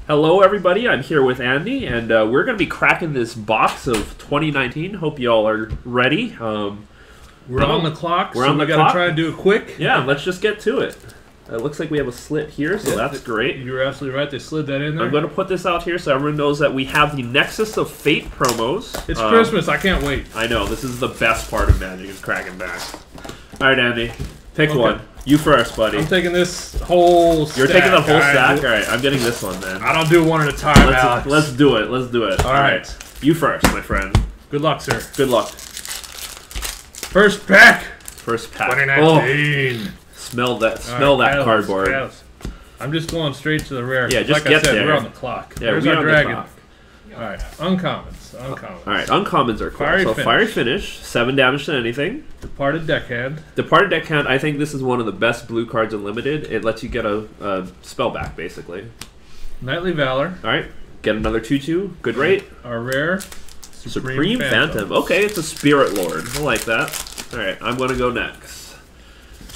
Hello everybody, I'm here with Andy, and we're going to be cracking this box of 2019. Hope you all are ready. We're on the clock, we're so on the we clock. gotta try and do it quick. Yeah, let's just get to it. It looks like we have a slit here, so that's great. You were absolutely right, they slid that in there. I'm going to put this out here so everyone knows that we have the Nexus of Fate promos. It's Christmas, I can't wait. I know, this is the best part of Magic, is cracking back. Alright Andy, pick one. You first, buddy. I'm taking this whole stack. You're taking the whole stack? Alright, I'm getting this one then. I don't do one at a time, Alex. Let's do it, let's do it. Alright. You first, my friend. Good luck, sir. Good luck. First pack. First pack. 2019. Oh, smell that cardboard. Chaos. I'm just going straight to the rare. Yeah, just like get I said, there. we're on the clock. Yeah, There's we're our on dragon. the clock. Alright, uncommons. Uncommons. Alright, uncommons are cool. Fiery Finish, 7 damage to anything. Departed Deckhand. Departed Deckhand, I think this is one of the best blue cards in Limited. It lets you get a spell back, basically. Knightly Valor. Alright, get another 2/2. Good rate. Our rare. Supreme Phantom. Okay, it's a Spirit Lord. I like that. Alright, I'm going to go next.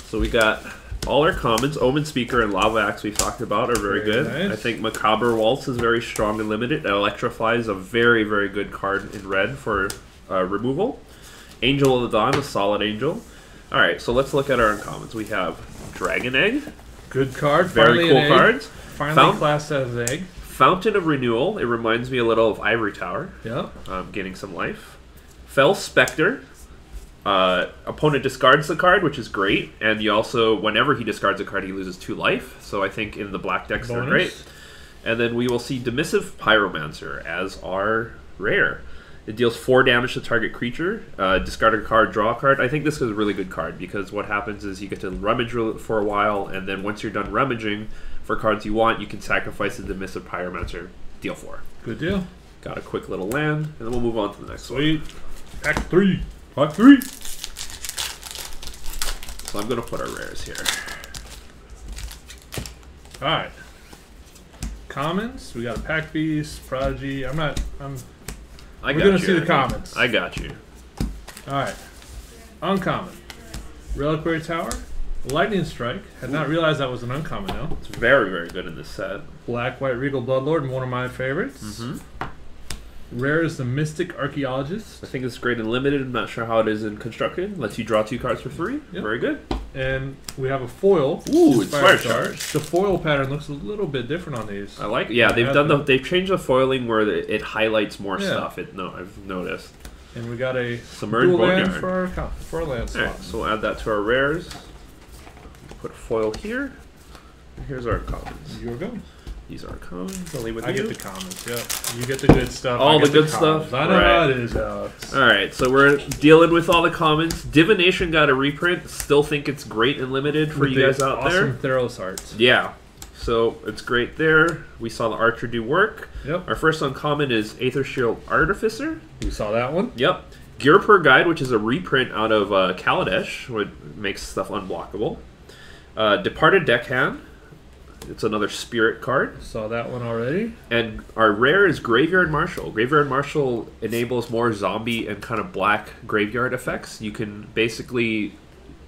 So we got all our commons. Omen Speaker and Lava Axe we've talked about are very good. Nice. I think Macabre Waltz is very strong and limited. Electrify is a very, very good card in red for removal. Angel of the Dawn, a solid angel. Alright, so let's look at our uncommons. We have Dragon Egg. Good card. Very cool cards. Finally classed as egg. Fountain of Renewal. It reminds me a little of Ivory Tower. Yep. Gaining some life. Fell Spectre. Opponent discards the card, which is great, and you also, whenever he discards a card, he loses 2 life. So I think in the black decks they're great. And then we will see Dismissive Pyromancer as our rare. It deals 4 damage to target creature. Discard a card, draw a card. I think this is a really good card because what happens is you get to rummage for a while, and then once you're done rummaging for cards you want, you can sacrifice the Dismissive Pyromancer. Deal 4. Good deal. Got a quick little land, and then we'll move on to the next one. Sweet. Act 3. Part 3. So I'm going to put our rares here. Alright. Commons. We got a Pack Beast, Prodigy. We're going to see the commons. I got you. Alright. Uncommon. Reliquary Tower. Lightning Strike. Had not realized that was an uncommon now. It's very, very good in this set. Black White Regal Bloodlord, one of my favorites. Rare is the Mystic Archaeologist. I think it's great in Limited. I'm not sure how it is in Constructed. Lets you draw 2 cards for 3. Yep. Very good. And we have a foil. Ooh, Inspired Charge. The foil pattern looks a little bit different on these. I like it. Yeah, they've changed the foiling where it highlights more stuff. I've noticed. And we got a Submerged Boneyard for our land slot. Right, so we'll add that to our rares. Put a foil here. And here's our commons. Here we go. These are commons. I'll leave with I you. get the commons, yeah. You get the good stuff. All the good stuff. I know how it is, Alex. Alright, so we're dealing with all the commons. Divination got a reprint. Still think it's great and limited for you guys out there. Awesome Theros arts. Yeah. So it's great there. We saw the Archer do work. Yep. Our first uncommon is Aether Shield Artificer. You saw that one? Yep. Gear Per Guide, which is a reprint out of Kaladesh, which makes stuff unblockable. Departed Deckhand. It's another spirit card. Saw that one already. And our rare is Graveyard Marshal. Graveyard Marshal enables more zombie and kind of black graveyard effects. You can basically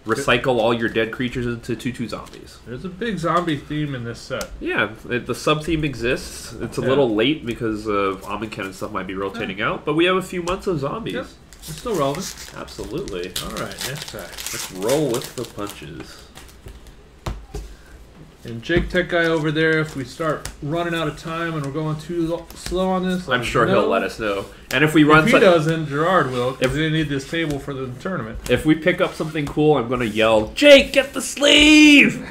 recycle all your dead creatures into 2/2 zombies. There's a big zombie theme in this set. Yeah, the sub-theme exists. It's a little late because of Amonkhet and stuff might be rotating out, but we have a few months of zombies. Yep. It's still relevant. Absolutely. Alright, next pack. Let's roll with the punches. And Jake Tech Guy over there, if we start running out of time and we're going too slow on this, I'm sure he'll let us know. And if we run, if he doesn't, Gerard will, because they need this table for the tournament. If we pick up something cool, I'm gonna yell, "Jake, get the sleeve!"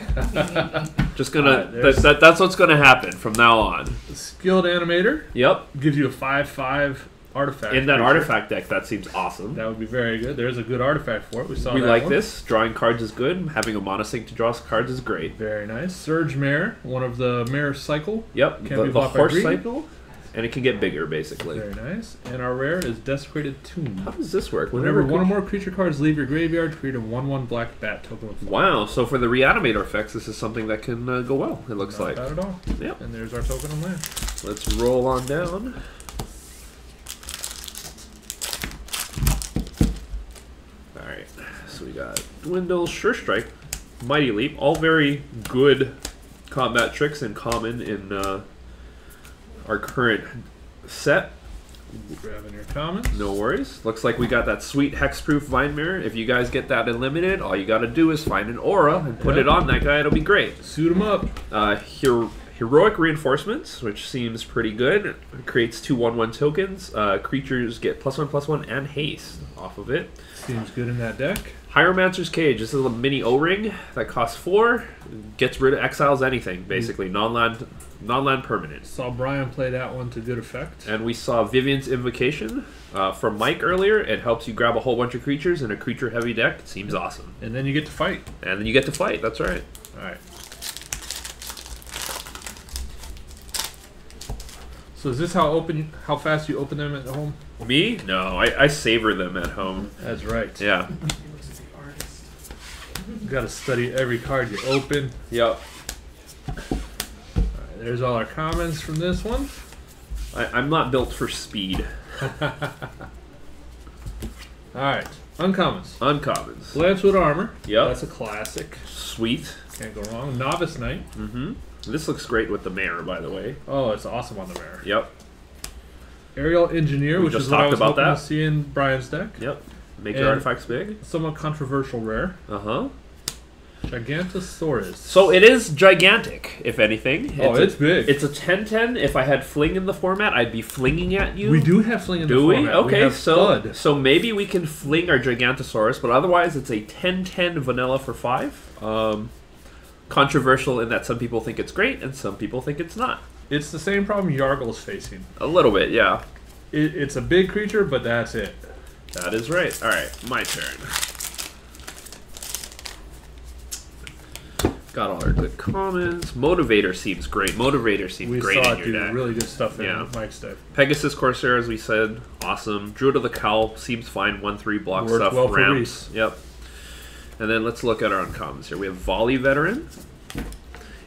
Just gonna. That's what's gonna happen from now on. Skilled Animator. Yep. Gives you a 5/5 artifact. In that artifact deck, that seems awesome. That would be very good. There's a good artifact for it. We like this. Drawing cards is good. Having a monosync to draw cards is great. Very nice. Surge Mare, one of the Mare cycle. Yep, the horse cycle. And it can get bigger, basically. Very nice. And our rare is Desecrated Tomb. How does this work? Whenever one or more creature cards leave your graveyard, create a 1/1 black bat token with 4. Wow, so for the Reanimator effects, this is something that can go well, it looks like. Not bad at all. Yep. And there's our token on land. Let's roll on down. Alright, so we got Dwindle, Sure Strike, Mighty Leap, all very good combat tricks and common in our current set. Grabbing your comments. No worries. Looks like we got that sweet hexproof Vine Mirror. If you guys get that in limited, all you got to do is find an aura and put it on that guy. It'll be great. Suit him up. Heroic Reinforcements, which seems pretty good. It creates 2 1/1 tokens. Creatures get +1/+1 and haste off of it. Seems good in that deck. Hieromancer's Cage. This is a mini O-ring that costs 4. Gets rid of exiles anything, basically. Non-land permanent. Saw Brian play that one to good effect. And we saw Vivian's Invocation from Mike earlier. It helps you grab a whole bunch of creatures in a creature-heavy deck. It seems awesome. And then you get to fight. And then you get to fight. That's right. All right. So is this how fast you open them at home? Me? No, I savor them at home. That's right. Yeah. You got to study every card you open. Yep. All right, there's all our comments from this one. I'm not built for speed. All right. Uncommons. Uncommons. Lance with Armor. Yep. That's a classic. Sweet. Can't go wrong. Novice Knight. Mm-hmm. This looks great with the Mare, by the way. Oh, it's awesome on the Mare. Yep. Aerial Engineer, which is what I was hoping to see in Brian's deck. Yep. Make your artifacts big. Somewhat controversial rare. Uh-huh. Gigantosaurus. So it is gigantic, if anything. It's big. It's a 10/10. If I had Fling in the format, I'd be flinging at you. We do have Fling in the format. Do we? Okay, so so maybe we can fling our Gigantosaurus, but otherwise it's a 10/10 vanilla for 5. Controversial in that some people think it's great and some people think it's not. It's the same problem Yargle's facing. A little bit, yeah. It's a big creature, but that's it. That is right. All right, my turn. Got all our good comments. Motivator seems great. Motivator seems great in your deck. We saw it do really good stuff in Mike's deck. Pegasus Corsair, as we said, awesome. Druid of the Cowl seems fine. 1/3 block Works stuff. well for ramps. Yep. And then let's look at our uncommons here. We have Volley Veteran.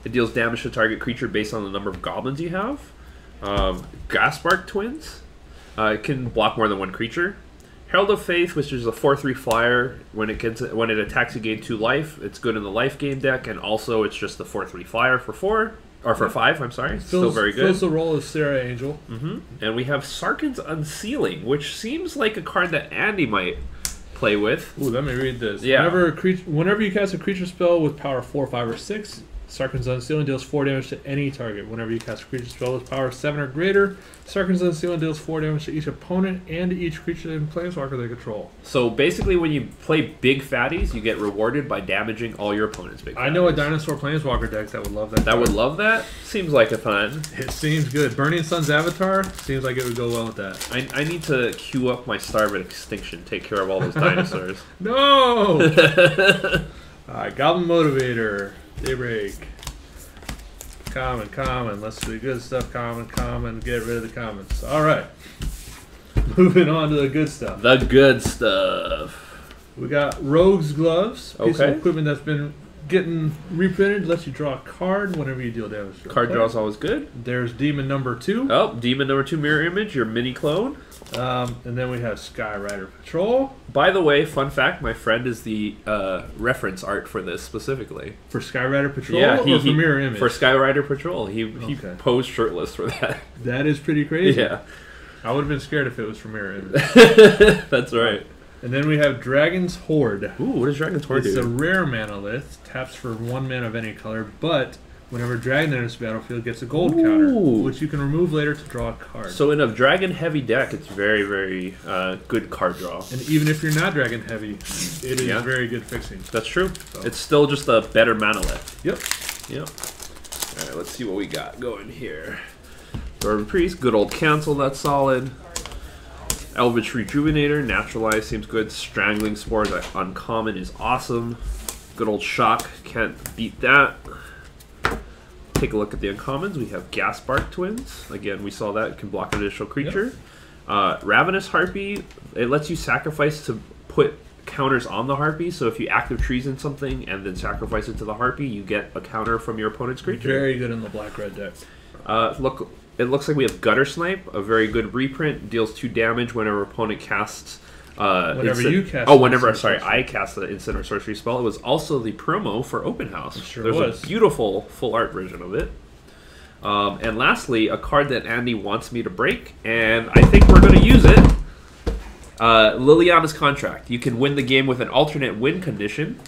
It deals damage to target creature based on the number of goblins you have. Gaspark Twins. It can block more than one creature. Herald of Faith, which is a 4/3 flyer. When it attacks, you gain 2 life. It's good in the life game deck, and also it's just the 4/3 flyer for 4 or for 5. I'm sorry, still very good. Fills the role of Sarah Angel. Mm-hmm. And we have Sarkhan's Unsealing, which seems like a card that Andy might play with. Ooh, let me read this. Yeah. Whenever you cast a creature spell with power 4, 5, or 6, Sarkhan's Unsealing deals 4 damage to any target. Whenever you cast a creature spell with power 7 or greater, Sarkhan's Unsealing deals 4 damage to each opponent and to each creature in Planeswalker they control. So basically, when you play big fatties, you get rewarded by damaging all your opponent's big fatties. I know a Dinosaur Planeswalker deck that would love that. That would love that? Seems like a fun. It seems good. Burning Sun's Avatar seems like it would go well with that. I need to queue up my Star of Extinction, take care of all those dinosaurs. No! Alright, Goblin Motivator. Daybreak. Common. Let's do good stuff. Common. Get rid of the comments. All right. Moving on to the good stuff. The good stuff. We got Rogue's Gloves. Piece Okay. of equipment that's been getting reprinted. Lets you draw a card whenever you deal damage to a Card player. draw's always good. There's Demon number 2. Oh, Demon number 2 mirror image, your mini clone. And then we have Skyrider Patrol. By the way, fun fact, my friend is the reference art for this specifically. For Skyrider Patrol Yeah, or for Mirror Image? For Skyrider Patrol. He Okay. posed shirtless for that. That is pretty crazy. Yeah. I would have been scared if it was for Mirror Image. That's right. And then we have Dragon's Horde. Ooh, what does Dragon's Horde do? It's a rare manalith, taps for 1 mana of any color, but whenever Dragon enters the battlefield, gets a gold counter, which you can remove later to draw a card. So in a dragon-heavy deck, it's very, very good card draw. And even if you're not Dragon heavy, it is very good fixing. That's true. So. It's still just a better manalith. Yep. All right, let's see what we got going here. Dwarven Priest, good old cancel, that's solid. Elvish Rejuvenator, Naturalize seems good. Strangling Spores, uncommon, is awesome. Good old Shock, can't beat that. Take a look at the uncommons. We have Gaspark Twins. Again, we saw that. It can block an additional creature. Yep. Ravenous Harpy. It lets you sacrifice to put counters on the Harpy. So if you active treason something and then sacrifice it to the Harpy, you get a counter from your opponent's creature. Very good in the black-red deck. It looks like we have Gutter Snipe, a very good reprint. Deals 2 damage whenever opponent casts... I cast the instant or sorcery spell. It was also the promo for Open House. Sure There's was. a beautiful full art version of it. And lastly, a card that Andy wants me to break, and I think we're going to use it. Liliana's Contract. You can win the game with an alternate win condition,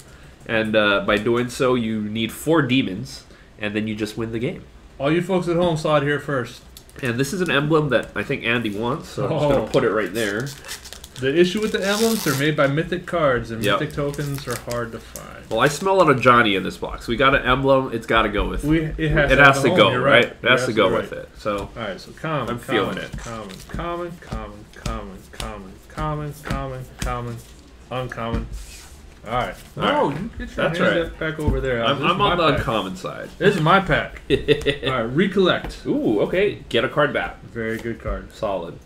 and by doing so, you need 4 demons, and then you just win the game. All you folks at home saw it here first. And this is an emblem that I think Andy wants, so I'm just going to put it right there. The issue with the emblems, they're made by mythic cards, and mythic tokens are hard to find. Well, I smell a lot of Johnny in this box. We got an emblem, it's got to go with it. It has to go, right? It has to go with it. So, all right, so common, I'm feeling it. Common, uncommon. All right. No, you get your hands back over there. I'm on the uncommon side. This is my pack. All right, recollect. Ooh, okay. Get a card back. Very good card. Solid.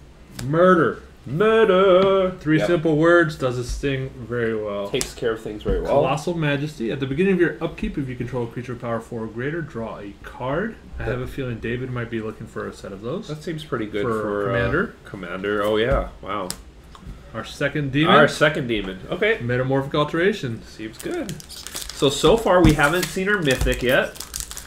Murder. 3 Yep. simple words, does its thing very well. Takes care of things very well. Colossal Majesty. At the beginning of your upkeep, if you control a creature of power 4 or greater, draw a card. I have a feeling David might be looking for a set of those. That seems pretty good for Commander. Commander, oh yeah. Wow. Our second demon. Okay. Metamorphic Alteration. Seems good. So far we haven't seen our Mythic yet,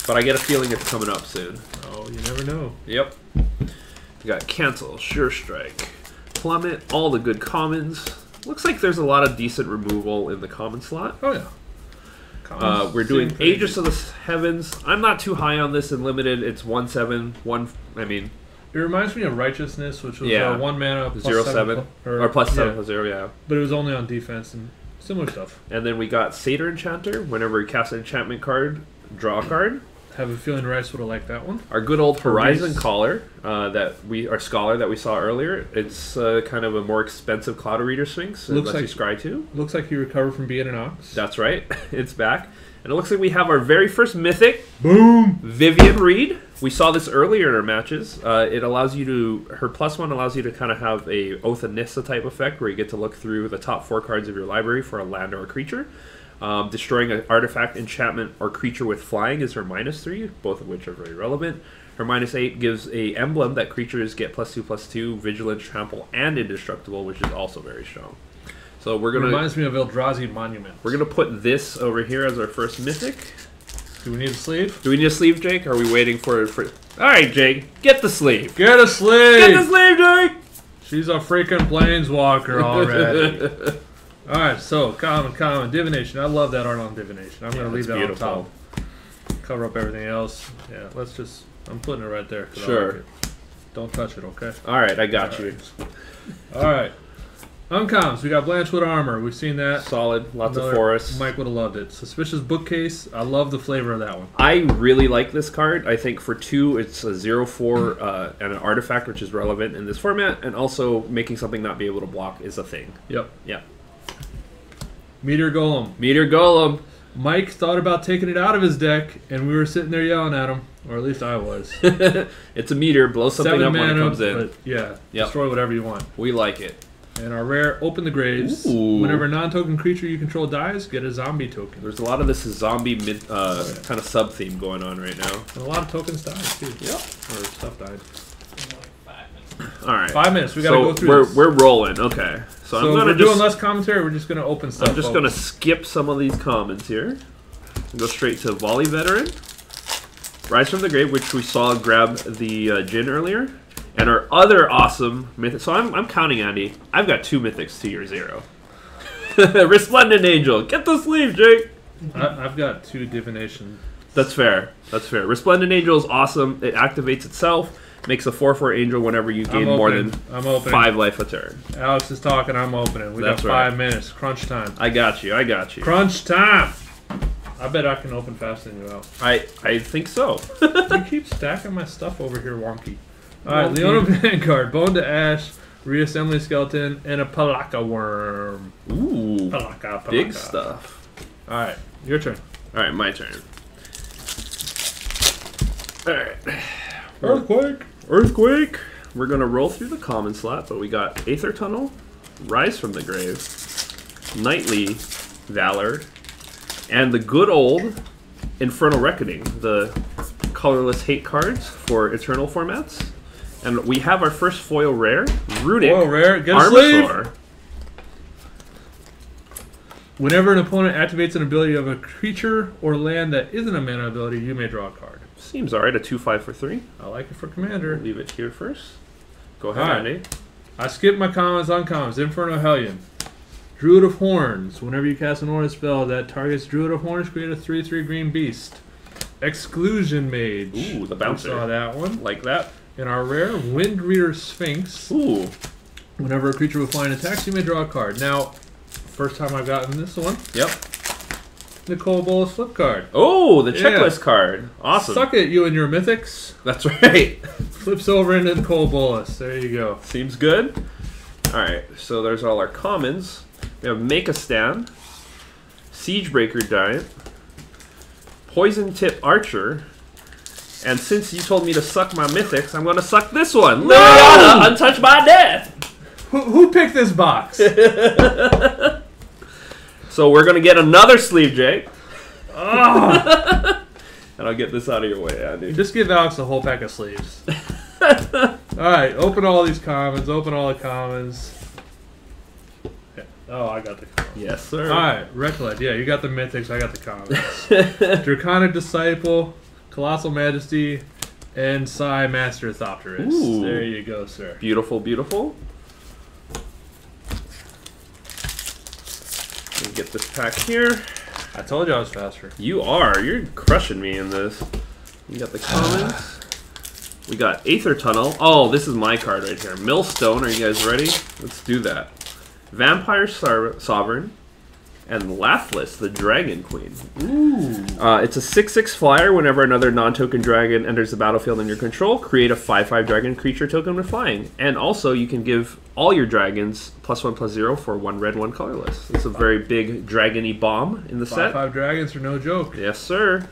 but I get a feeling it's coming up soon. Oh, you never know. Yep. We got Cancel, Sure Strike, Plummet, all the good commons. Looks like there's a lot of decent removal in the common slot. Oh yeah. We're doing Aegis of the Heavens. I'm not too high on this in limited. It's 1/7. It reminds me of Righteousness, which was 1 mana plus 0/7 or plus 7/0. Yeah. But it was only on defense and similar stuff. And then we got Satyr Enchanter. Whenever you cast an enchantment card, draw a card. Have a feeling Rice would have liked that one. Our good old Horizon Caller, our Scholar that we saw earlier. It's kind of a more expensive Cloud Reader Sphinx. Looks like you scry 2. Looks like he recovered from being an Ox. That's right. It's back. And it looks like we have our very first Mythic. Boom! Vivian Reed. We saw this earlier in our matches. It allows you to... Her +1 allows you to kind of have a Oath of Nissa type effect where you get to look through the top 4 cards of your library for a land or a creature. Destroying an artifact, enchantment, or creature with flying is her -3, both of which are very relevant. Her -8 gives a emblem that creatures get +2/+2, vigilance, trample, and indestructible, which is also very strong. So we're gonna... Reminds me of Eldrazi Monument. We're gonna put this over here as our first Mythic. Do we need a sleeve? Do we need a sleeve, Jake? Or are we waiting for... Alright, Jake. Get the sleeve. Get a sleeve! Get the sleeve, Jake! She's a freaking planeswalker already. Alright, so common. Divination. I love that art on Divination. I'm going to leave that on top. Cover up everything else. Yeah, let's just... I'm putting it right there. Sure. I like it. Don't touch it, okay? Alright, I got you. Alright. Uncoms, we got Blanchwood Armor. We've seen that. Solid. Lots of forests. Mike would have loved it. Suspicious Bookcase. I love the flavor of that one. I really like this card. I think for 2, it's a 0/4 and an artifact, which is relevant in this format, and also making something not be able to block is a thing. Yep. Yeah. Meteor Golem. Meteor Golem. Mike thought about taking it out of his deck, and we were sitting there yelling at him. Or at least I was. It's a meteor. Blow something up when it comes in. But yeah. Destroy whatever you want. We like it. And our rare, Open the Graves. Ooh. Whenever a non-token creature you control dies, get a zombie token. There's a lot of this zombie kind of sub-theme going on right now. And a lot of tokens died, too. Yep. Or stuff died. Alright. 5 minutes. We gotta go through this. We're rolling. Okay. So I'm gonna we're doing less commentary. We're just gonna open stuff. I'm just gonna skip some of these comments here. And go straight to Volley Veteran. Rise from the Grave, which we saw grab the Djinn earlier. And our other awesome mythic. So I'm counting, Andy. I've got 2 mythics to your 0. Resplendent Angel. Get the sleeve, Jake. I've got 2 Divination. That's fair. That's fair. Resplendent Angel is awesome. It activates itself. Makes a 4/4 angel whenever you gain more than 5 life a turn. Alex is talking. I'm opening. We got 5 minutes. Crunch time. I got you. Crunch time. I bet I can open faster than you, Alex. I think so. You keep stacking my stuff over here, wonky. Alright, Leona Vanguard, Bone to Ash, Reassembly Skeleton, and a Palaka Worm. Ooh. Palaka. Big stuff. Alright, your turn. Alright, my turn. Alright. Earthquake. We're going to roll through the common slot, but we got Aether Tunnel, Rise from the Grave, Knightly Valor, and the good old Infernal Reckoning, the colorless hate cards for Eternal formats. And we have our first foil rare, Runic Get a sleeve. Whenever an opponent activates an ability of a creature or land that isn't a mana ability, you may draw a card. Seems alright, a 2/5 for 3. I like it for Commander. Leave it here first. Go ahead, Alright. Andy. I skipped my commons on commons. Inferno Hellion. Druid of Horns. Whenever you cast an aura spell that targets Druid of Horns, create a 3/3 green beast. Exclusion Mage. Ooh, the bouncer. We saw that one. Like that. In our rare, Wind Reader Sphinx. Ooh. Whenever a creature with flying attacks, you may draw a card. Now, first time I've gotten this one. Yep. Nicole Bolas flip card. Oh, the checklist card. Awesome. Suck it, you and your mythics. That's right. Flips over into Nicole Bolas. There you go. Seems good. Alright, so there's all our commons. We have Make a Stand, Siegebreaker Giant, Poison Tip Archer, and since you told me to suck my mythics, I'm going to suck this one. No! Liliana, Untouched by Death. Who picked this box? So we're going to get another sleeve, Jake. Oh. And I'll get this out of your way, Andy. Just give Alex a whole pack of sleeves. Alright, open all these commons. Open all the commons. Yeah. Oh, I got the commons. Yes, sir. Alright, recollect. Yeah, you got the mythics, I got the commons. Draconic Disciple, Colossal Majesty, and Psy Master Thopterus. Ooh. There you go, sir. Beautiful, beautiful. Let me get this pack here. I told you I was faster. You are. You're crushing me in this. You got the commons. We got Aether Tunnel. Oh, this is my card right here. Millstone. Are you guys ready? Let's do that. Vampire Sovereign. And Lathlis, the Dragon Queen. Ooh. It's a 6/6 flyer. Whenever another non-token dragon enters the battlefield in your control, create a 5/5 dragon creature token with flying. And also, you can give all your dragons +1/+0 for 1 red, 1 colorless. It's a very big dragony bomb in the set. 5/5 dragons are no joke. Yes, sir.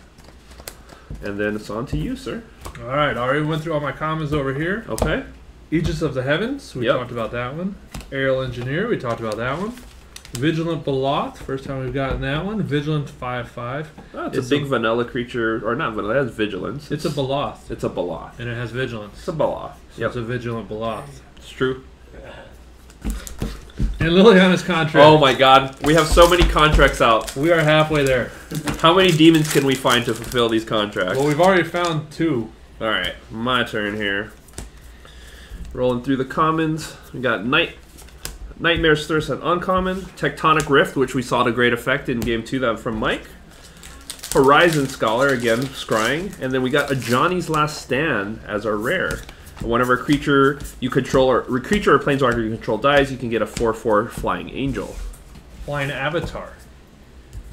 And then it's on to you, sir. Alright, I already went through all my commons over here. Okay. Aegis of the Heavens, we talked about that one. Aerial Engineer, we talked about that one. Vigilant Baloth, first time we've gotten that one. Vigilant 5/5. Oh, it's a big vanilla creature, or not vanilla, it has vigilance. It's a Baloth. It's a Baloth. And it has vigilance. It's a Baloth. So it's a Vigilant Baloth. It's true. And Liliana's contract. Oh my god, we have so many contracts out. We are halfway there. How many demons can we find to fulfill these contracts? Well, we've already found 2. Alright, my turn here. Rolling through the commons. We got Nightmare's Thirst and Uncommon. Tectonic Rift, which we saw to great effect in Game 2 that from Mike. Horizon Scholar, again, scrying. And then we got a Johnny's Last Stand as our rare. Whenever a creature you control, or a creature or planeswalker you control dies, you can get a 4/4 Flying Angel. Flying Avatar.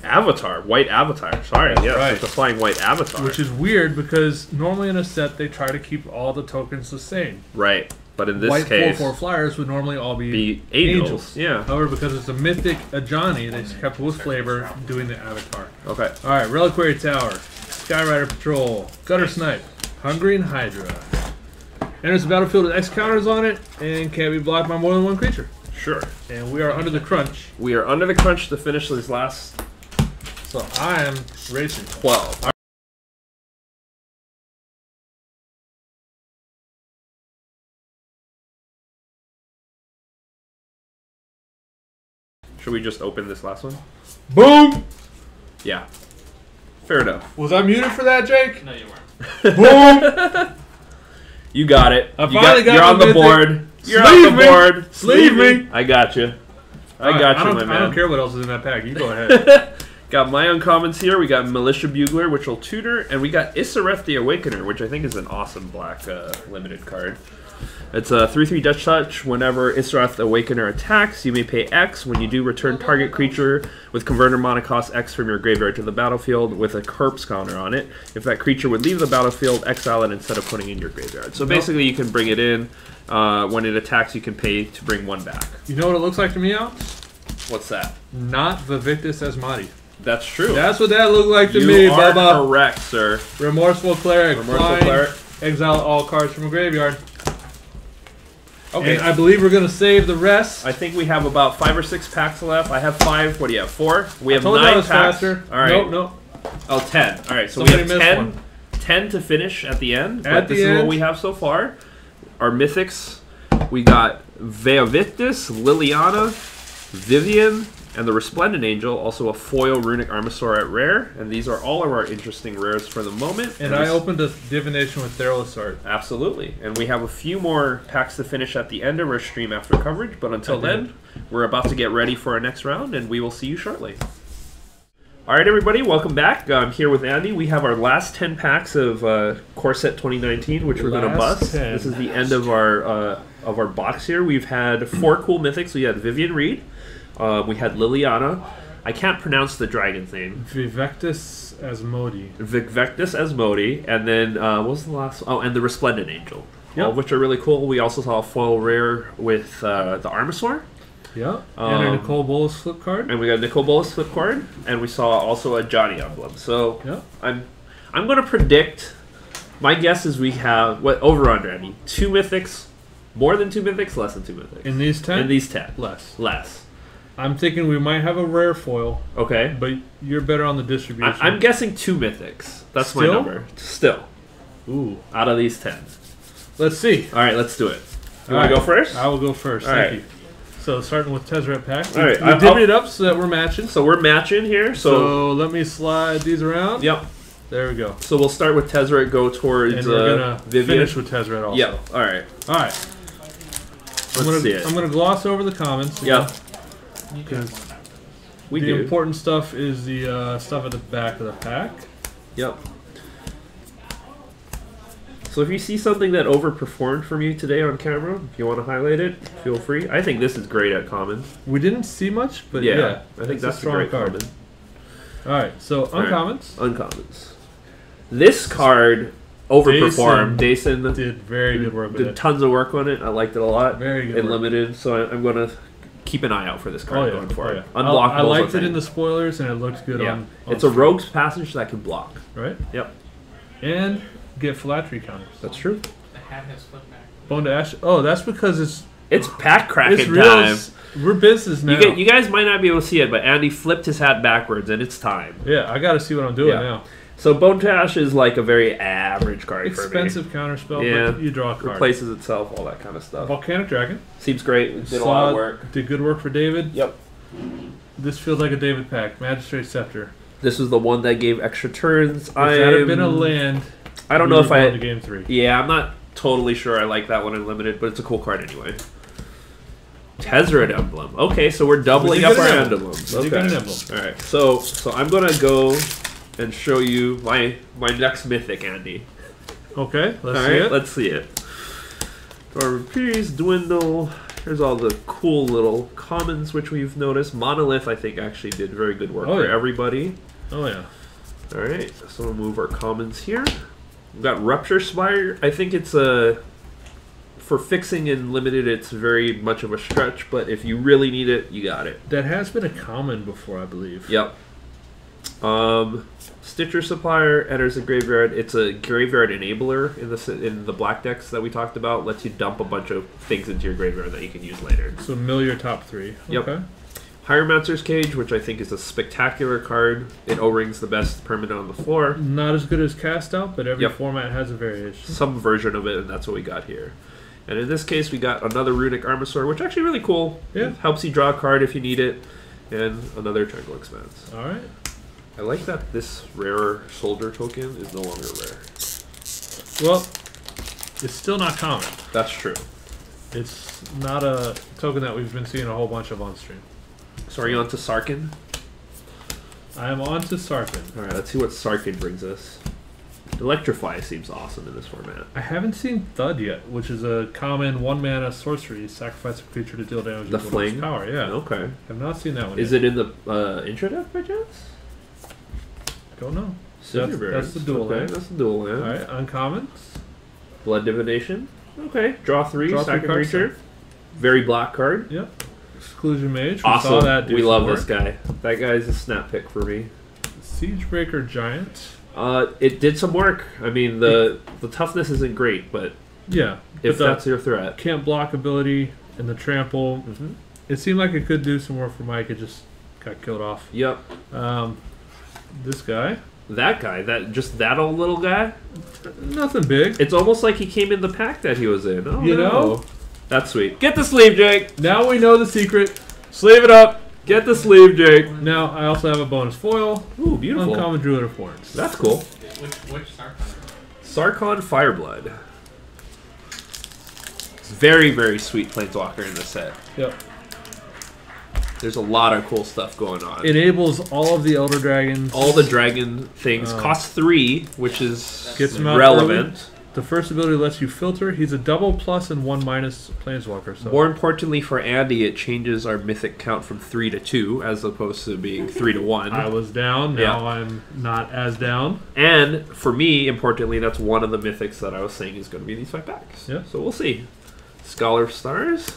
Avatar, white Avatar. Sorry, yeah, right. it's a flying white Avatar. Which is weird because normally in a set they try to keep all the tokens the same. Right, but in this White case, 4/4 flyers would normally all be angels. Yeah. However, because it's a mythic, a Johnny, they kept with flavor doing the Avatar. Okay. Alright, Reliquary Tower, Skyrider Patrol, Gutter Snipe, Hungering Hydra. Enters the battlefield with X counters on it and can't be blocked by more than 1 creature. Sure. And we are under the crunch. We are under the crunch to finish these last So I am racing. 12. Should we just open this last one? Boom! Yeah. Fair enough. Was I muted for that, Jake? No, you weren't. Boom! You got it. I finally got you're on the mythic. board. You're Sleeve on the me. board. Sleeve me. I got you. I got you, my man. I don't care what else is in that pack. You go ahead. Got my uncommons here. We got Militia Bugler, which will tutor, and we got Isareth the Awakener, which I think is an awesome black limited card. It's a 3/3 Dutch Touch. Whenever Isareth the Awakener attacks, you may pay X. When you do, return target creature with converter mana cost X from your graveyard to the battlefield with a corpse counter on it. If that creature would leave the battlefield, exile it instead of putting it in your graveyard. So basically, you can bring it in. When it attacks, you can pay to bring 1 back. You know what it looks like to me, Alex? What's that? Not Vivictus Asmati. That's true. That's what that looked like to you me, are Bubba. correct, sir. Remorseful Cleric. Remorseful Flying, Cleric. Exile all cards from a graveyard. Okay. And I believe we're going to save the rest. I think we have about 5 or 6 packs left. I have 5. What do you have? 4? We have 9 I was packs. faster. All right. Nope. Oh, 10. All right. So Somebody we have missed 10. one. 10 to finish at the end. At But this the is end. what we have so far. Our mythics. We got Veovictus, Liliana, Vivian, And the Resplendent Angel, also a foil Runic Armasaur at rare. And these are all of our interesting rares for the moment. And I opened a Divination with Theralus art. Absolutely. And we have a few more packs to finish at the end of our stream after coverage. But until then, we're about to get ready for our next round, and we will see you shortly. All right, everybody, welcome back. I'm here with Andy. We have our last 10 packs of Core Set 2019, which we're going to bust. 10. This is the end of our box here. We've had 4 cool mythics. We had Vivian Reed. We had Liliana. I can't pronounce the dragon's name. Vivectus Asmodi. Vivectus Asmodi. And then, what was the last one? Oh, and the Resplendent Angel. Yep. All of which are really cool. We also saw a foil rare with the Armasaur. Yeah, and a Nicole Bolas flip card. And we got a Nicole Bolas flip card. And we saw also a Johnny emblem. So, yep. I'm going to predict, my guess is we have, what, over-under, I mean, 2 mythics, more than 2 mythics, less than 2 mythics. In these 10? In these 10. Less. I'm thinking we might have a rare foil. Okay. But you're better on the distribution. I'm guessing 2 mythics. That's my number. Still. Ooh. Out of these 10. Let's see. All right, let's do it. You want to go first? I will go first. Thank you. So starting with Tezzeret pack. All right. We divvied it up so that we're matching. So we're matching here. So let me slide these around. Yep. There we go. So we'll start with Tezzeret, go towards and we're gonna Vivian. Finish with Tezzeret also. Yep. All right. All right. Let's see it. I'm gonna gloss over the comments. Yep. Because the important stuff is the stuff at the back of the pack. Yep. So if you see something that overperformed from you today on camera, if you want to highlight it, feel free. I think this is great at common. We didn't see much, but yeah I think that's a great card. Common. All right, so uncommons. Uncommons. This card overperformed. Dason did very good work with it. Did tons of work on it. I liked it a lot. Very good. And limited, so I'm going to keep an eye out for this card going forward. Unblockable. I liked it in the spoilers, and it looked good on it's a Rogue's Passage that can block. Right? Yep. And get phylactery counters. That's true. The hat has flip back. Bone to Ash. Oh, that's because it's pack cracking time. We're business now. You guys might not be able to see it, but Andy flipped his hat backwards, and it's time. Yeah, I got to see what I'm doing now. So Bone to Ash is like a very average card Expensive for me. counterspell, but you draw a card. Replaces itself, all that kind of stuff. Volcanic Dragon. Seems great. Did a lot of work. Did good work for David. Yep. This feels like a David pack. Magistrate Scepter. This was the one that gave extra turns. If that had been a land... I don't know if I... to game 3. Yeah, I'm not totally sure I like that one in limited, but it's a cool card anyway. Tezzeret emblem. Okay, so we're doubling up our emblems. Okay. All right, so I'm gonna go and show you my next mythic, Andy. Okay, let's see it. Let's see it. Our Peace, Dwindle. Here's all the cool little commons which we've noticed. Monolith, I think, actually did very good work for everybody. Oh yeah. All right, so we'll move our commons here. We've got Rupture Spire. I think it's a... For fixing in limited, it's very much of a stretch, but if you really need it, you got it. That has been a common before, I believe. Yep. Stitcher Supplier enters the graveyard. It's a graveyard enabler in the black decks that we talked about. Lets you dump a bunch of things into your graveyard that you can use later. So mill your top 3. Yep. Okay. Hieromancer's Cage, which I think is a spectacular card. It O-rings the best permanent on the floor. Not as good as Cast Out, but every format has a variation. Some version of it, and that's what we got here. And in this case, we got another Runic Armasaur, which is actually really cool. Yeah. It helps you draw a card if you need it. And another Tranquil Expanse. All right. I like that this rarer soldier token is no longer rare. Well, it's still not common. That's true. It's not a token that we've been seeing a whole bunch of on stream. So are you on to Sarkin? I am on to Sarkin. Alright, let's see what Sarkin brings us. Electrify seems awesome in this format. I haven't seen Thud yet, which is a common 1-mana sorcery. Sacrifice a creature to deal damage. The Fling? Power, yeah. Okay. I've not seen that one Is yet. it in the intro deck by chance? Don't know. That's the dual land. That's the dual land. Alright, uncommons. Blood Divination. Okay. Draw 3, sack a cards. creature. Very black card. Yep. Exclusion Mage. Awesome. Saw that we love this guy. That guy's a snap pick for me. Siegebreaker Giant. It did some work. I mean, the toughness isn't great, but yeah, if that's your threat. Can't block ability and the trample. It seemed like it could do some work for Mike. It just got killed off. Yep. This guy. That guy. That old little guy. Nothing big. It's almost like he came in the pack that he was in. Oh, you know? That's sweet. Get the sleeve, Jake. Now we know the secret. Sleeve it up. Get the sleeve, Jake. Now, I also have a bonus foil. Ooh, beautiful. Uncommon Druid of Horns. That's cool. Which Sarkon? Sarkon Fireblood. It's very, very sweet Planeswalker in this set. Yep. There's a lot of cool stuff going on. Enables all of the Elder Dragons. All the dragon things. Cost 3, which is Gets him out relevant. early. The first ability lets you filter. He's a double plus and 1 minus Planeswalker. So. More importantly for Andy, it changes our mythic count from 3 to 2 as opposed to being 3 to 1. I was down. Now I'm not as down. And for me, importantly, that's one of the mythics that I was saying is going to be these 5 packs. Yeah. So we'll see. Scholar of Stars,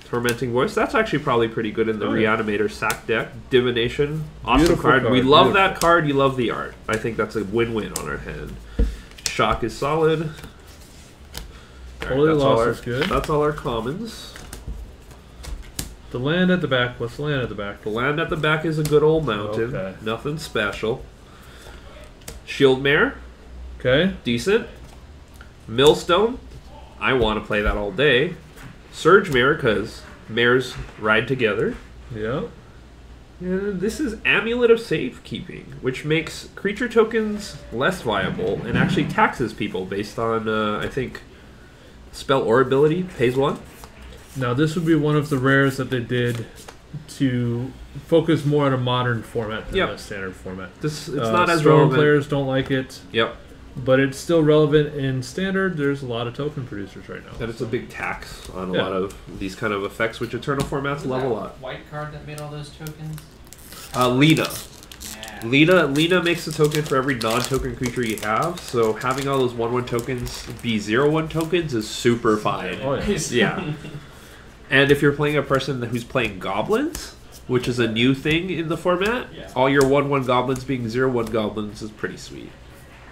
Tormenting Voice. That's actually probably pretty good in the Reanimator sack deck. Divination, awesome Beautiful card. card. We love Beautiful. that card. You love the art. I think that's a win-win on our hand. Shock is solid. Holy Loss is good. That's all our commons. The land at the back. What's the land at the back? The land at the back is a good old mountain. Okay. Nothing special. Shieldmare, Okay. decent. Millstone, I want to play that all day. Surge Mare, because mares ride together. Yep. And this is Amulet of Safekeeping, which makes creature tokens less viable and actually taxes people based on, I think, spell or ability. Pays 1. Now, this would be one of the rares that they did to focus more on a modern format than a standard format. It's not as strong relevant. players don't like it. Yep. But it's still relevant in standard. There's a lot of token producers right now. And it's a big tax on a lot of these kind of effects, which Eternal formats level up. White card that made all those tokens? Lena. Yeah. Lena makes a token for every non-token creature you have, so having all those 1/1 tokens be 0/1 tokens is super fine. Oh, yeah. Yeah. And if you're playing a person who's playing goblins, which is a new thing in the format, all your 1/1 goblins being 0/1 goblins is pretty sweet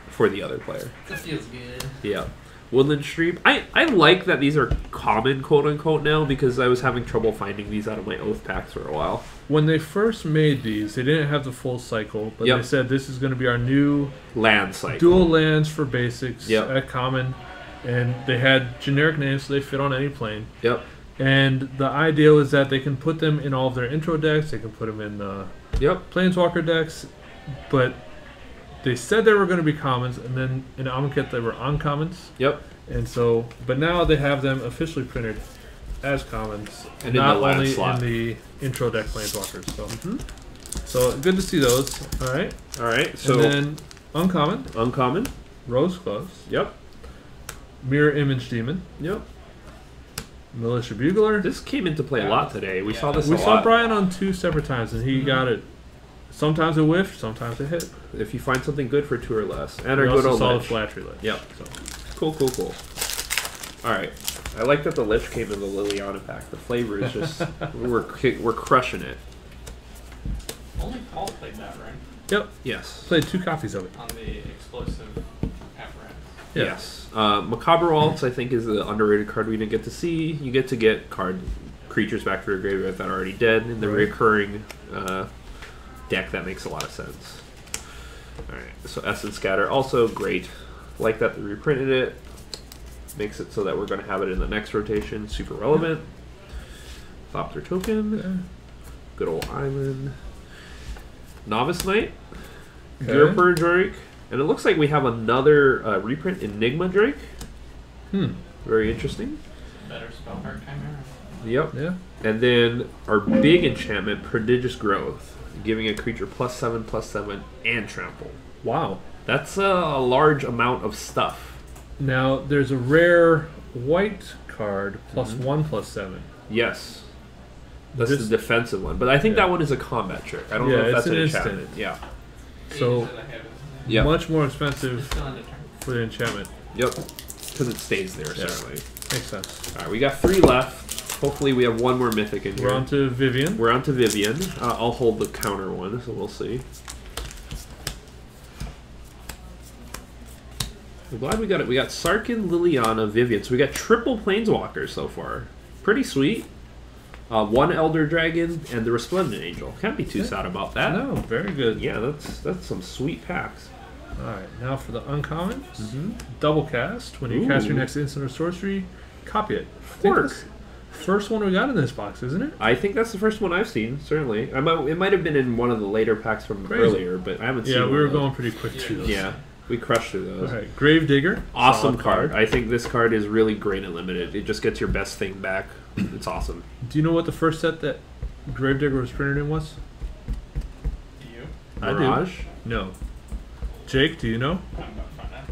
for the other player. That feels good. Yeah. Woodland Stream. I like that these are common, quote-unquote, now, because I was having trouble finding these out of my Oath packs for a while. When they first made these, they didn't have the full cycle, but Yep. they said this is going to be our new Land cycle. dual lands for basics Yep. at common. And they had generic names, so they fit on any plane. Yep. And the idea was that they can put them in all of their intro decks, they can put them in Yep. Planeswalker decks, but they said they were going to be commons, and then in Amonkhet they were uncommons. Yep. And so, but now they have them officially printed as commons, And in not the land only slot. in the intro deck Planeswalkers. So, so good to see those. All right. All right. So and then uncommon, uncommon. Rose Close, Yep. Mirror Image Demon, Yep. Militia Bugler. This came into play a lot today. We saw this We a saw lot. Brian on 2 separate times, and he got it. Sometimes it whiffed, sometimes it hit. If you find something good for 2 or less. And We our good also old saw the Lich. Flattery Lich. Yep. So. Cool, cool, cool. Alright. I like that the Lich came in the Liliana pack. The flavor is just... we're crushing it. Only Paul played that, right? Yep. Yes. Played 2 copies of it. On the explosive apparatus. Yeah. Yes. Macabre Waltz, I think, is the underrated card we didn't get to see. You get to get creatures back to your graveyard that are already dead in the recurring deck. That makes a lot of sense. Alright, so Essence Scatter, also great. Like that they reprinted it. Makes it so that we're going to have it in the next rotation. Super relevant. Thopter Token. Good old Island. Novice Knight. Okay. Gurper Drake. And it looks like we have another reprint, Enigma Drake. Very interesting. Better spell art Chimera. Yep. Yeah. And then our big enchantment, Prodigious Growth, giving a creature +7/+7 and trample. Wow. That's a large amount of stuff. Now, there's a rare white card +1/+7. Yes. That's This- the defensive one. But I think that one is a combat trick. I don't know if Yeah, that's it's an an enchantment. instant. Yeah. So, Yep. much more expensive Still undetermined. for the enchantment. Yep. Because it stays there, Yeah. certainly. Makes sense. Alright, we got 3 left. Hopefully we have one more mythic in here. We're on to Vivian. We're on to Vivian. I'll hold the counter one, so we'll see. I'm glad we got it. We got Sarkhan, Liliana, Vivian. So we got triple Planeswalkers so far. Pretty sweet. 1 Elder Dragon and the Resplendent Angel. Can't be too sad about that. No, very good. Yeah, that's some sweet packs. Alright, now for the uncommons. Double cast. When you cast your next instant or sorcery, copy it. I think Fork. this- First one we got in this box, isn't it? I think that's the first one I've seen. Certainly, it might have been in one of the later packs from earlier, but I haven't seen. Yeah, we one were of those. going pretty quick through those. Yeah, we crushed through those. All right, Gravedigger. Awesome Solid card. I think this card is really great and limited. It just gets your best thing back. It's awesome. Do you know what the first set that Gravedigger was printed in was? Do you? Mirage? No. Jake, do you know? I'm about to find out.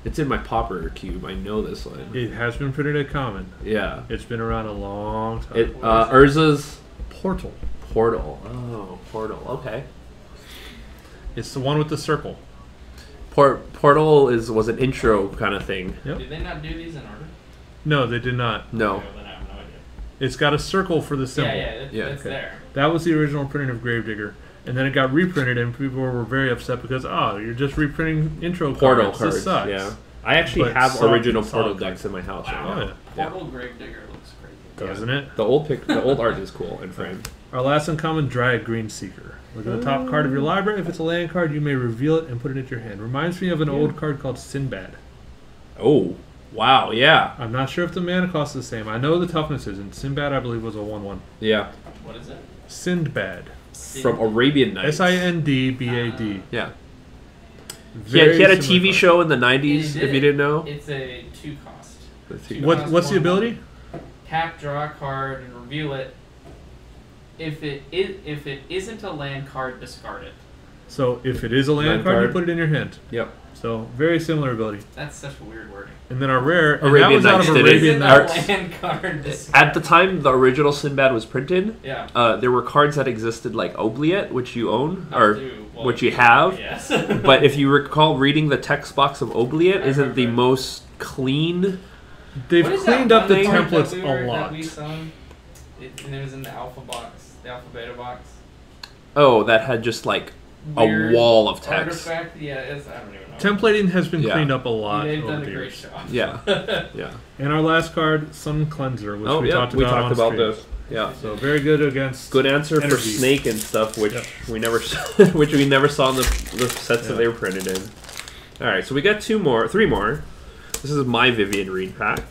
It's in my Pauper cube. I know this one. It has been printed at Common. Yeah. It's been around a long time. It Urza's Portal. Portal. Oh, Portal. Okay. It's the one with the circle. Portal was an intro kind of thing. Yep. Did they not do these in order? No, they did not. No. Okay, well, then I have no idea. It's got a circle for the symbol. Yeah, it's okay. there. That was the original printing of Gravedigger. And then it got reprinted, and people were very upset because, you're just reprinting intro Portal cards. cards. This sucks. Yeah. I actually But have solid- original solid Portal card. decks in my house right Wow. now. Oh, yeah. Portal Gravedigger looks crazy. Doesn't it? The old art is cool and framed. Our last uncommon, Dryad Greenseeker. Look at the top card of your library. If it's a land card, you may reveal it and put it into your hand. Reminds me of an old card called Sinbad. Oh, wow, yeah. I'm not sure if the mana cost is the same. I know the toughness isn't. Sinbad, I believe, was a 1/1. Yeah. What is it? Sindbad. From Arabian Nights. Sindbad. Yeah. He had a TV show in the 90s, It if you did. didn't know. It's a 2-cost. What's the ability? Tap, draw a card, and reveal it. If it isn't a land card, discard it. So if it is a land Land card, you card. put it in your hand. Yep. So very similar ability. That's such a weird wording. And then our rare, and Arabian that was out Nights of did it. Arabian Isn't Nights. a land card, discard At the time the original Sinbad was printed, Yeah. there were cards that existed like Oubliette, which you own, I or do. Well, which you have. Yes. But if you recall reading the text box of Oubliette, I isn't the remember. most clean. They've What is cleaned that up the one card templates that a lot. That we saw? And it was in the alpha box, the alpha beta box. Oh, that had just like Weird a wall of text. Artifact? Yeah, I don't even know. Templating has been Yeah. cleaned up a lot They've over done the a great years. job. Yeah, yeah. And our last card, Sun Cleanser, which Oh, we yeah, talked we about talked on about stream. this. Yeah. So very good against Good answer for energy. Snake and stuff, which Yep. we never, which we never saw in the sets that they were printed in. All right, so we got three more. This is my Vivian Reed pack.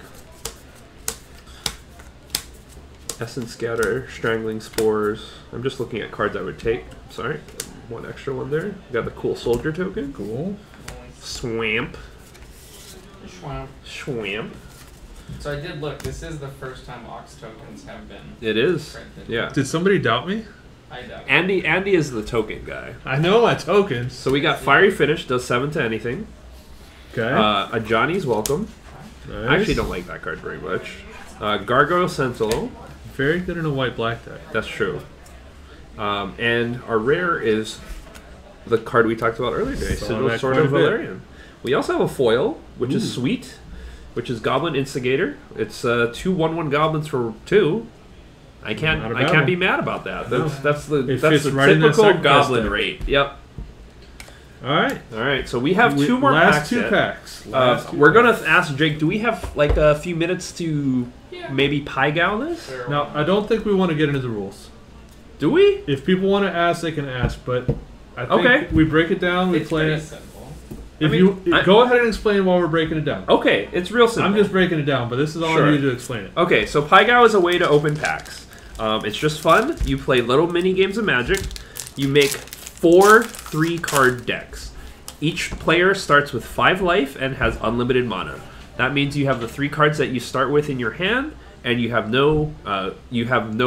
Essence Scatter, Strangling Spores. I'm just looking at cards I would take. Sorry, one extra one there. Got the cool soldier token. Cool. Swamp. Wow. Swamp. So I did look. This is the first time Ox tokens have been It is. printed. Yeah. Did somebody doubt me? I doubt. Andy is the token guy. I know my tokens. So we got Fiery Finish, does 7 to anything. Okay. A Johnny's Welcome. Nice. I actually don't like that card very much. Gargoyle Sentinel. Very good in a white-black deck. That's true. And our rare is the card we talked about earlier today, Saw Sigil that Sword quite of a bit. Valerian. We also have a foil, which Ooh. is sweet, which is Goblin Instigator. It's 2 1/1 goblins for 2. I Not a can't bad one. be mad about that. No. That's the It that's fits the right in that typical sacrifice goblin deck. rate. Yep. All right. All right, so we have 2 more last packs. two yet. packs. Last two We're packs. gonna ask Jake. Do we have like a few minutes to Yeah. maybe Pygal this? Fair Now, one. I don't think we want to get into the rules. Do we? If people want to ask, they can ask, but I think Okay. we break it down, we It's play pretty it. simple. If I mean, go ahead and explain while we're breaking it down. Okay, it's real simple. I'm just breaking it down, but this is all Sure. I need to explain it. Okay, so Pygal is a way to open packs. It's just fun. You play little mini games of Magic. You make 4 3-card decks. Each player starts with 5 life and has unlimited mana. That means you have the 3 cards that you start with in your hand, and you have no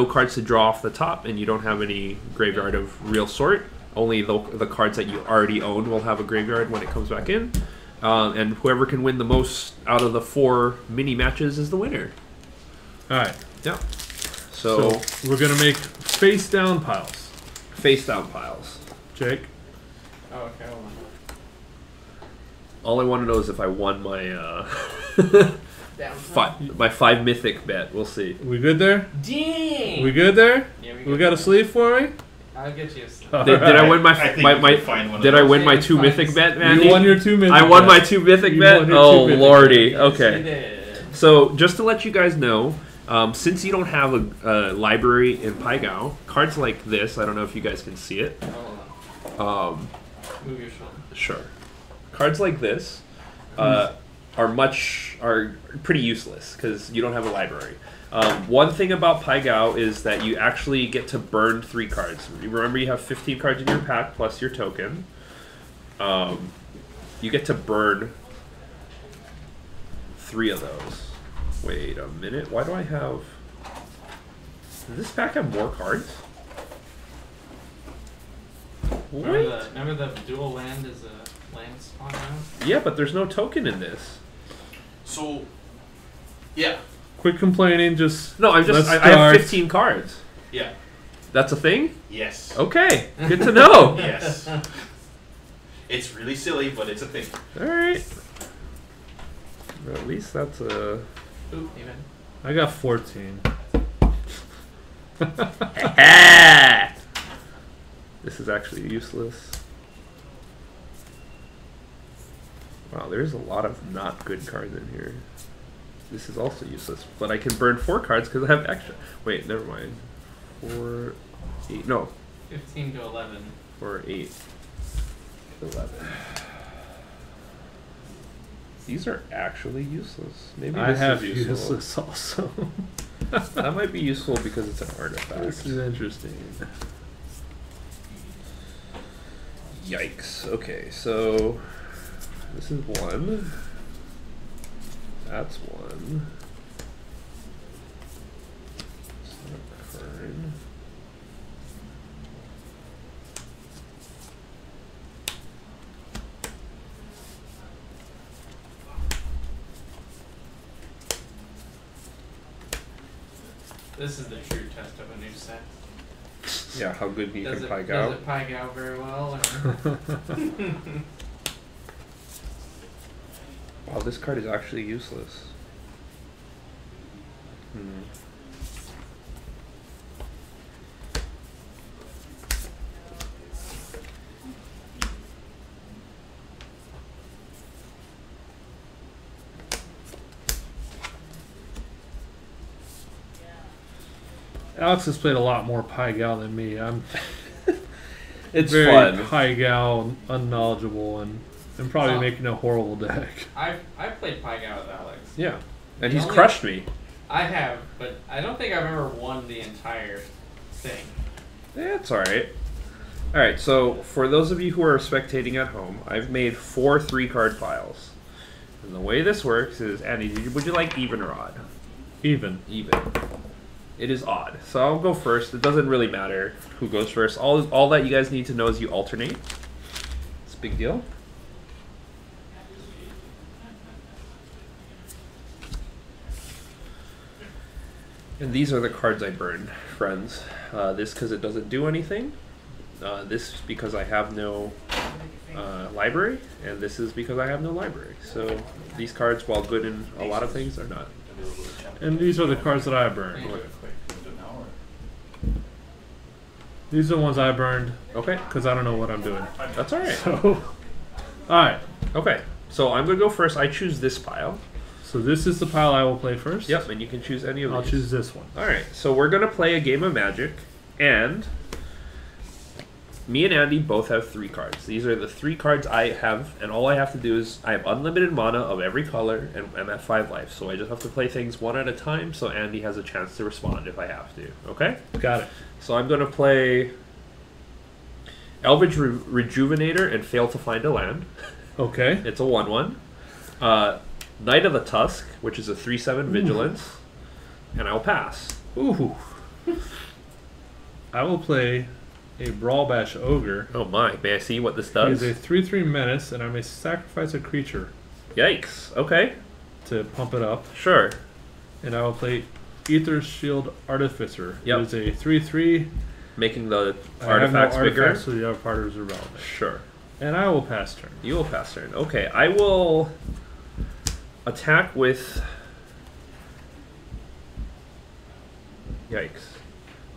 cards to draw off the top, and you don't have any graveyard of real sort. Only the cards that you already own will have a graveyard when it comes back in. And whoever can win the most out of the 4 mini matches is the winner. All right. Yeah. So we're going to make face down piles. Face down piles. Jake? Oh, okay, hold on. All I want to know is if I won my Down. my 5 mythic bet. We'll see. We good there? Dang! We good there? Yeah, We got a sleeve for me? I'll get you a sleeve. Did I win I think my you my can find one of did I those. win my Yeah, 2 fine. mythic bet, man? You won your 2 mythic I won my bet. 2 mythic You bet. won your Oh 2 mythic lordy. Yes, you Okay. did. So just to let you guys know, since you don't have a library in Pygal, cards like this. I don't know if you guys can see it. Hold on. Um, Move your shoulder. Sure. Cards like this are pretty useless because you don't have a library. One thing about Pai Gao is that you actually get to burn 3 cards. Remember, you have 15 cards in your pack plus your token. You get to burn 3 of those. Wait a minute. Why do I have... Does this pack have more cards? Remember the dual land is a land spawn now? Yeah, but there's no token in this. So, yeah. Quit complaining. Just no. I have 15 cards. Yeah. That's a thing. Yes. Okay. Good to know. Yes. It's really silly, but it's a thing. All right. Well, at least that's a. Ooh, even. I got 14. This is actually useless. Wow, there's a lot of not good cards in here. This is also useless, but I can burn 4 cards because I have extra. Wait, never mind. 4, 8, no. 15 to 11. 4, 8, 11. These are actually useless. Maybe I this have is useful. useless also. That might be useful because it's an artifact. This is interesting. Yikes. Okay, so this is 1. That's 1. It's not Kern. This is the true test of a new set. Yeah, how good he Does can it Pai Gao. Pai Gao very well? Wow, this card is actually useless. Alex has played a lot more Pai Gao than me. I'm It's very fun. Pai Gao unknowledgeable and probably making a horrible deck. I've played Pai Gao with Alex. Yeah, and The he's only- crushed me. I have, but I don't think I've ever won the entire thing. Yeah, it's alright. Alright, so for those of you who are spectating at home, I've made 4 3-card piles. And the way this works is, Andy, would you like even or odd? Even. Even. It is odd. So I'll go first. It doesn't really matter who goes first. All that you guys need to know is you alternate. It's a big deal. And these are the cards I burned, friends. This because it doesn't do anything. This because I have no library. And this is because I have no library. So these cards, while good in a lot of things, are not. And these are the cards that I burned. These are the ones I burned. Okay. Because I don't know what I'm doing. That's alright. So, alright. Okay. So I'm going to go first. I choose this pile. So this is the pile I will play first. Yep, and you can choose any of I'll these. choose this one. Alright, so we're going to play a game of Magic, and me and Andy both have 3 cards. These are the 3 cards I have, and all I have to do is, I have unlimited mana of every color, and I'm at 5 life, so I just have to play things one at a time, so Andy has a chance to respond if I have to, okay? Got it. So I'm going to play Elvish Rejuvenator and Fail to Find a Land. Okay. It's a 1/1. Knight of the Tusk, which is a 3/7 Vigilance, and I'll pass. Ooh. I will play a Brawl Bash Ogre. Oh my, may I see what this He does? is a 3/3 menace, and I may sacrifice a creature Yikes, okay, to pump it up. sure. And I will play Aether Shield Artificer. Yep. It is a 3/3. Making the I have no artifacts bigger? artifacts, so the other part is irrelevant. Sure. And I will pass turn. You will pass turn. Okay, I will attack with... Yikes.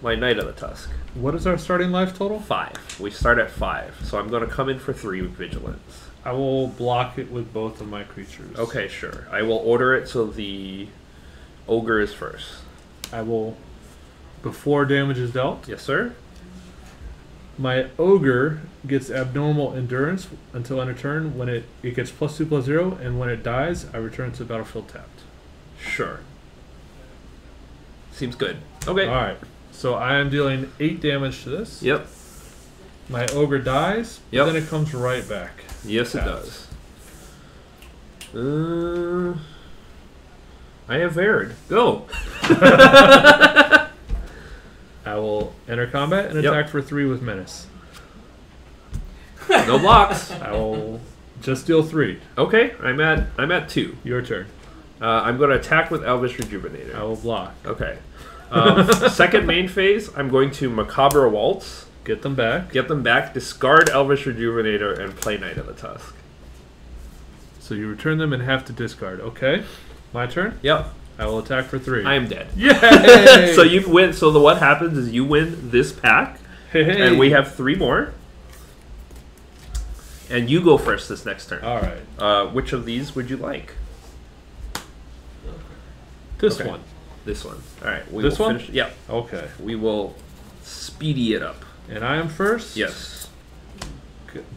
My Knight of the Tusk. What is our starting life total? 5. We start at 5, so I'm going to come in for 3 with Vigilance. I will block it with both of my creatures. Okay, sure. I will order it so the Ogre is first. I will, before damage is dealt, Yes, sir? My ogre gets abnormal endurance until end of turn. When it gets +2/+0, and when it dies, I return to the battlefield tapped. Sure. Seems good. Okay. All right. So I am dealing 8 damage to this. Yep. My ogre dies. Yep. Then it comes right back. Yes, it Tapped. does. I have Verd. Go. I will enter combat and Yep. attack for 3 with menace. No blocks. I will just deal 3. Okay, I'm at 2. Your turn. I'm going to attack with Elvish Rejuvenator. I will block. Okay. Second main phase, I'm going to Macabre Waltz. Get them back. Get them back, discard Elvish Rejuvenator, and play Knight of the Tusk. So you return them and have to discard. Okay. My turn. Yep. I will attack for 3. I am dead. Yay! So you win. So what happens is you win this pack, Hey. and we have 3 more. And you go first this next turn. All right. Which of these would you like? This Okay. one. This one. All right. We This will one? Finish, yeah. Okay. We will speedy it up. And I am first. Yes.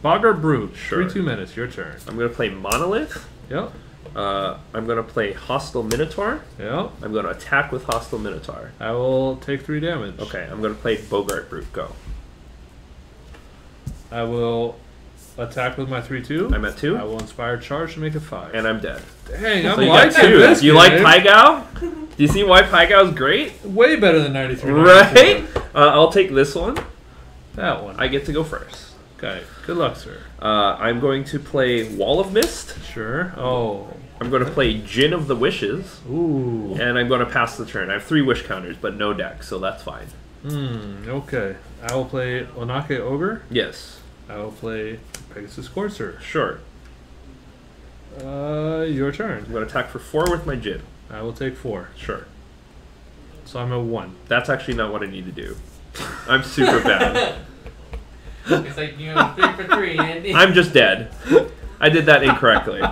Boggart Brute. Sure. 3/2 minutes. Your turn. I'm going to play Monolith. Yep. I'm going to play Hostile Minotaur. Yep. I'm going to attack with Hostile Minotaur. I will take 3 damage. Okay. I'm going to play Bogart Brute. Go. I will attack with my 3/2. I'm at 2. I will inspire charge to make it 5. And I'm dead. Dang, I'm So you got liking 2. this Do you like game. Pygow? Do you see why Pygow is great? Way better than 93. Right? I'll take this one. That one. I get to go first. Okay. Good luck, sir. I'm going to play Wall of Mist. Sure. Oh. I'm going to play Djinn of the Wishes. Ooh. And I'm going to pass the turn. I have 3 wish counters, but no deck, so that's fine. Okay. I will play Onake Ogre. Yes. I will play Pegasus Courser. Sure. Your turn. I'm going to attack for 4 with my Djinn. I will take 4. Sure. So I'm at 1. That's actually not what I need to do. I'm super bad. It's like, 3 for 3, Andy. I'm just dead. I did that incorrectly.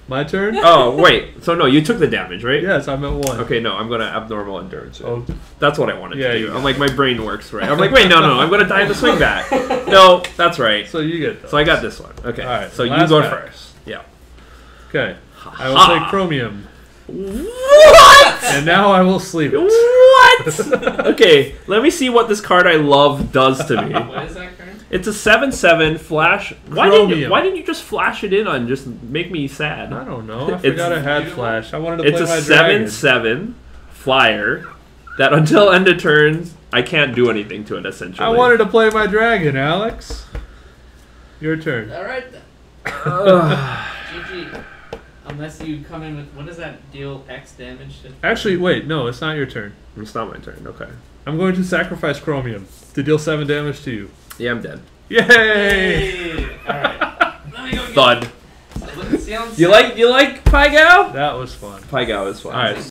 My turn? Oh, wait. So, no, you took the damage, right? Yes, I'm at 1. Okay, no, I'm going to abnormal endurance. Oh, That's what I wanted Yeah, to you do. got I'm like, my brain works right. I'm like, wait, no, I'm going to die in the swing back. No, that's right. so you get those. So I got this one. Okay, All right, so you last go pack. first. Yeah. Okay. I will Ha. take Chromium. What? And now I will sleep it. What? Okay, let me see what this card I love does to me. What is that card? It's a 7/7 flash. Chromium. Why didn't you just flash it in on just make me sad? I don't know. I It's forgot I had beautiful. Flash. I wanted to It's play a my dragon. 7/7 flyer that until end of turns I can't do anything to it essentially. I wanted to play my dragon, Alex. Your turn. Alright then. GG. Unless you come in with, what does that deal X damage to? Actually, wait. No, it's not your turn. It's not my turn. Okay. I'm going to sacrifice Chromium to deal 7 damage to you. Yeah, I'm dead. Yay! Hey! Alright. Let me go get Thud. So let's see how I'm You like Pygow? That was fun. Pygow is fun. All right.